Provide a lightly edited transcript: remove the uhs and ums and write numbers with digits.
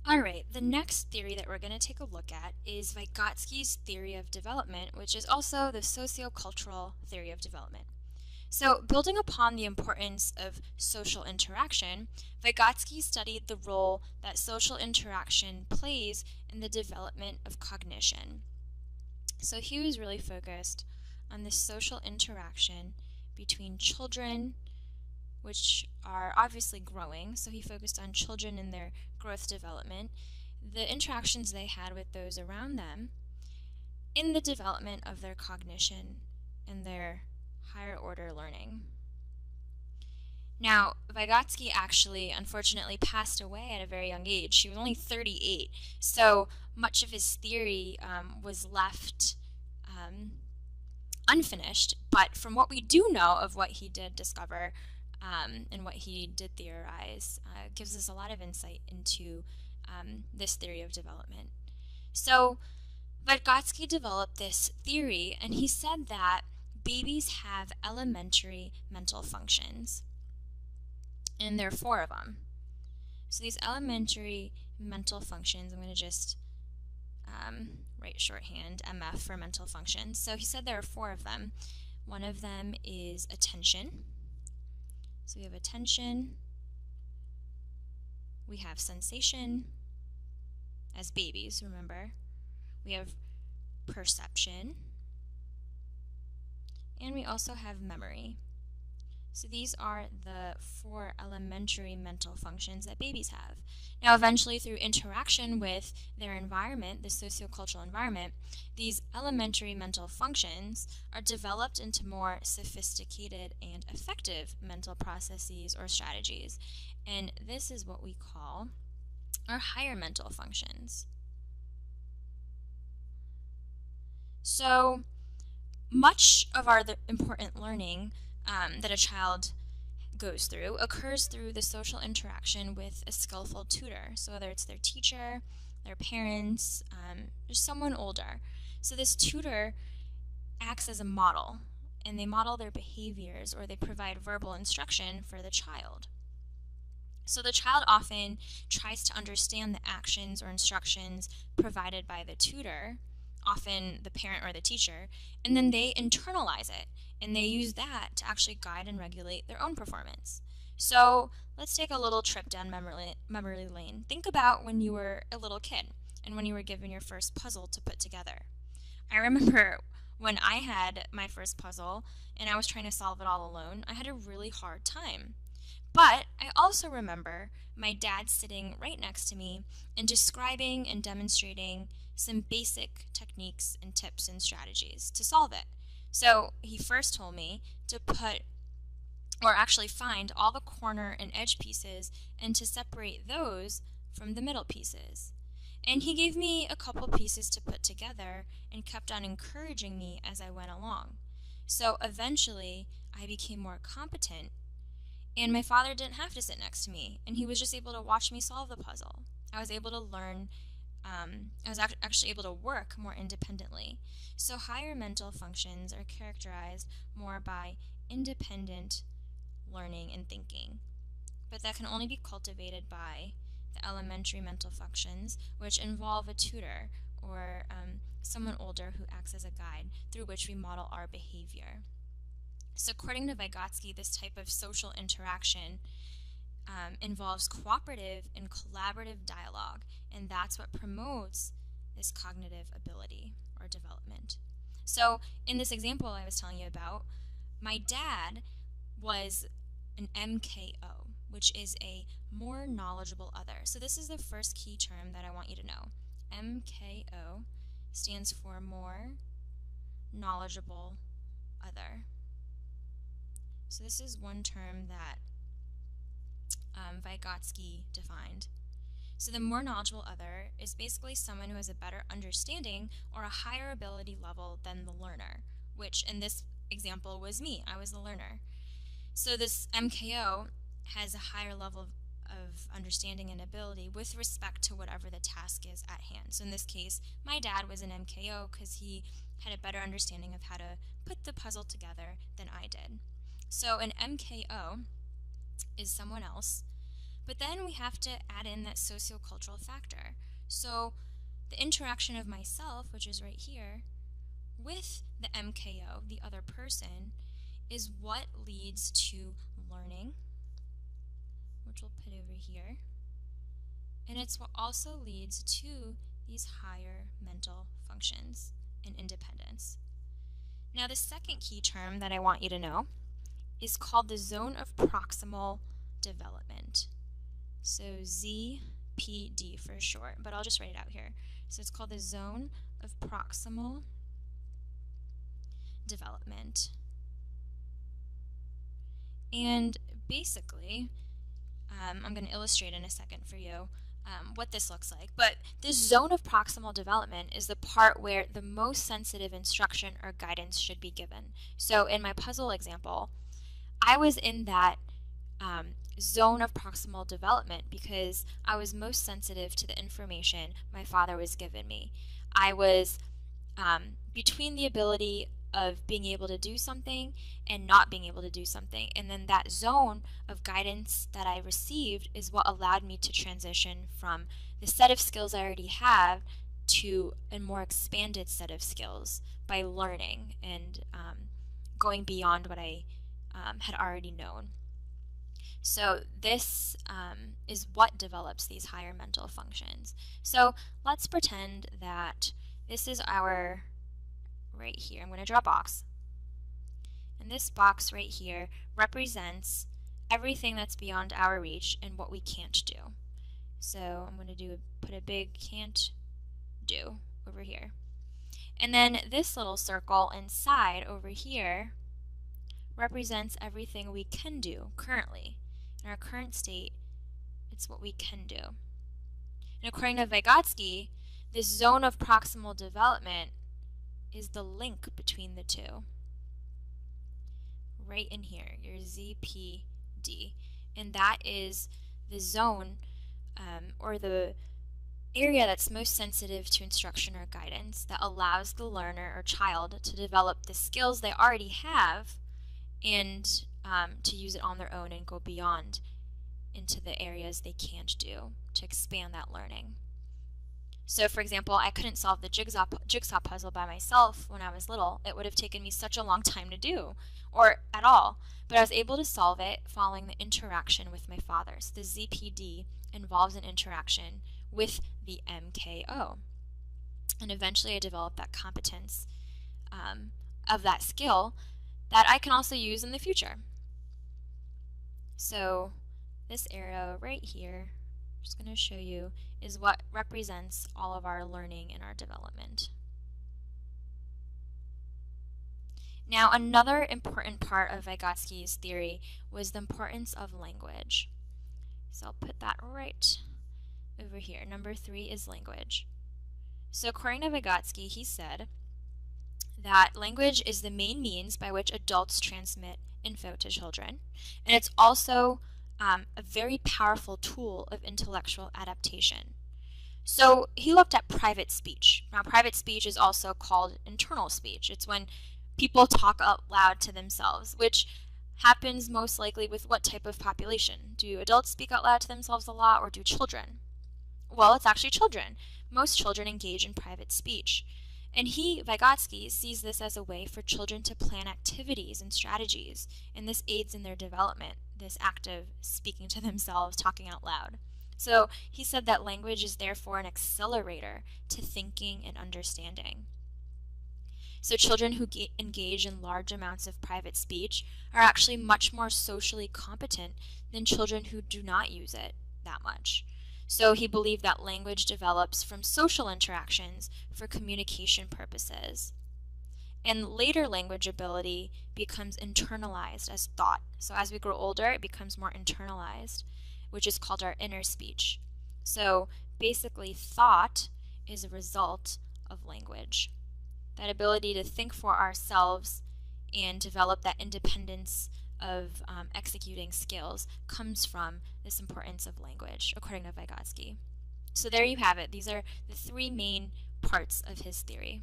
All right, the next theory that we're going to take a look at is Vygotsky's theory of development, which is also the socio-cultural theory of development. So, building upon the importance of social interaction, Vygotsky studied the role that social interaction plays in the development of cognition. So, he was really focused on the social interaction between children, which are obviously growing. So, he focused on children and their growth development, the interactions they had with those around them in the development of their cognition and their higher order learning. Now, Vygotsky actually, unfortunately, passed away at a very young age. He was only 38, so much of his theory was left unfinished. But from what we do know of what he did discover and what he did theorize, gives us a lot of insight into this theory of development. So, Vygotsky developed this theory, and he said that babies have elementary mental functions, and there are 4 of them. So these elementary mental functions, I'm going to just write shorthand, MF for mental functions. So he said there are 4 of them. One of them is attention. So we have attention, we have sensation, as babies, remember. We have perception, and we also have memory. So these are the 4 elementary mental functions that babies have. Now, eventually, through interaction with their environment, the sociocultural environment, these elementary mental functions are developed into more sophisticated and effective mental processes or strategies. And this is what we call our higher mental functions. So much of our important learning that a child goes through occurs through the social interaction with a skillful tutor. So whether it's their teacher, their parents, just someone older. So this tutor acts as a model, and they model their behaviors, or they provide verbal instruction for the child. So the child often tries to understand the actions or instructions provided by the tutor, often the parent or the teacher, and then they internalize it, and they use that to actually guide and regulate their own performance. So let's take a little trip down memory lane. Think about when you were a little kid and when you were given your first puzzle to put together. I remember when I had my first puzzle and I was trying to solve it all alone, I had a really hard time. But I also remember my dad sitting right next to me and describing and demonstrating some basic techniques and tips and strategies to solve it. So he first told me to put, or actually find, all the corner and edge pieces and to separate those from the middle pieces. And he gave me a couple pieces to put together and kept on encouraging me as I went along. So eventually I became more competent, and my father didn't have to sit next to me, and he was just able to watch me solve the puzzle. I was able to learn, I was actually able to work more independently. So higher mental functions are characterized more by independent learning and thinking, but that can only be cultivated by the elementary mental functions, which involve a tutor or someone older who acts as a guide through which we model our behavior. So according to Vygotsky, this type of social interaction involves cooperative and collaborative dialogue, and that's what promotes this cognitive ability or development. So in this example I was telling you about, my dad was an MKO, which is a more knowledgeable other. So this is the first key term that I want you to know. MKO stands for more knowledgeable other. So this is one term that Vygotsky defined. So the more knowledgeable other is basically someone who has a better understanding or a higher ability level than the learner, which in this example was me. I was the learner. So this MKO has a higher level of understanding and ability with respect to whatever the task is at hand. So in this case, my dad was an MKO because he had a better understanding of how to put the puzzle together than I did. So an MKO is someone else But then we have to add in that sociocultural factor. So the interaction of myself, which is right here, with the MKO, the other person, is what leads to learning, which we'll put over here. And it's what also leads to these higher mental functions and independence. Now, the second key term that I want you to know is called the zone of proximal development. So ZPD for short, but I'll just write it out here. So it's called the zone of proximal development. And basically, I'm going to illustrate in a second for you what this looks like. But this zone of proximal development is the part where the most sensitive instruction or guidance should be given. So in my puzzle example, I was in that zone of proximal development because I was most sensitive to the information my father was giving me. I was between the ability of being able to do something and not being able to do something. And then that zone of guidance that I received is what allowed me to transition from the set of skills I already have to a more expanded set of skills by learning and going beyond what I had already known. So this is what develops these higher mental functions. So let's pretend that this is our, right here, I'm going to draw a box. And this box right here represents everything that's beyond our reach and what we can't do. So I'm going to put a big can't do over here. And then this little circle inside over here represents everything we can do currently. In our current state, it's what we can do. And according to Vygotsky, this zone of proximal development is the link between the two. Right in here, your ZPD. And that is the zone or the area that's most sensitive to instruction or guidance that allows the learner or child to develop the skills they already have and to use it on their own and go beyond into the areas they can't do to expand that learning. So for example, I couldn't solve the jigsaw puzzle by myself when I was little. It would have taken me such a long time to do, or at all. But I was able to solve it following the interaction with my father. So the ZPD involves an interaction with the MKO. And eventually I developed that competence of that skill that I can also use in the future. So this arrow right here, I'm just going to show you, is what represents all of our learning and our development. Now, another important part of Vygotsky's theory was the importance of language. So I'll put that right over here. Number 3 is language. So according to Vygotsky, he said that language is the main means by which adults transmit info to children, and it's also a very powerful tool of intellectual adaptation. So he looked at private speech. Now, private speech is also called internal speech. It's when people talk out loud to themselves, which happens most likely with what type of population? Do adults speak out loud to themselves a lot, or do children? Well, it's actually children. Most children engage in private speech. And Vygotsky, sees this as a way for children to plan activities and strategies, and this aids in their development, this act of speaking to themselves, talking out loud. So he said that language is therefore an accelerator to thinking and understanding. So children who engage in large amounts of private speech are actually much more socially competent than children who do not use it that much. So he believed that language develops from social interactions for communication purposes. And later language ability becomes internalized as thought. So as we grow older, it becomes more internalized, which is called our inner speech. So basically, thought is a result of language. That ability to think for ourselves and develop that independence of executing skills comes from this importance of language, according to Vygotsky. So there you have it. These are the 3 main parts of his theory.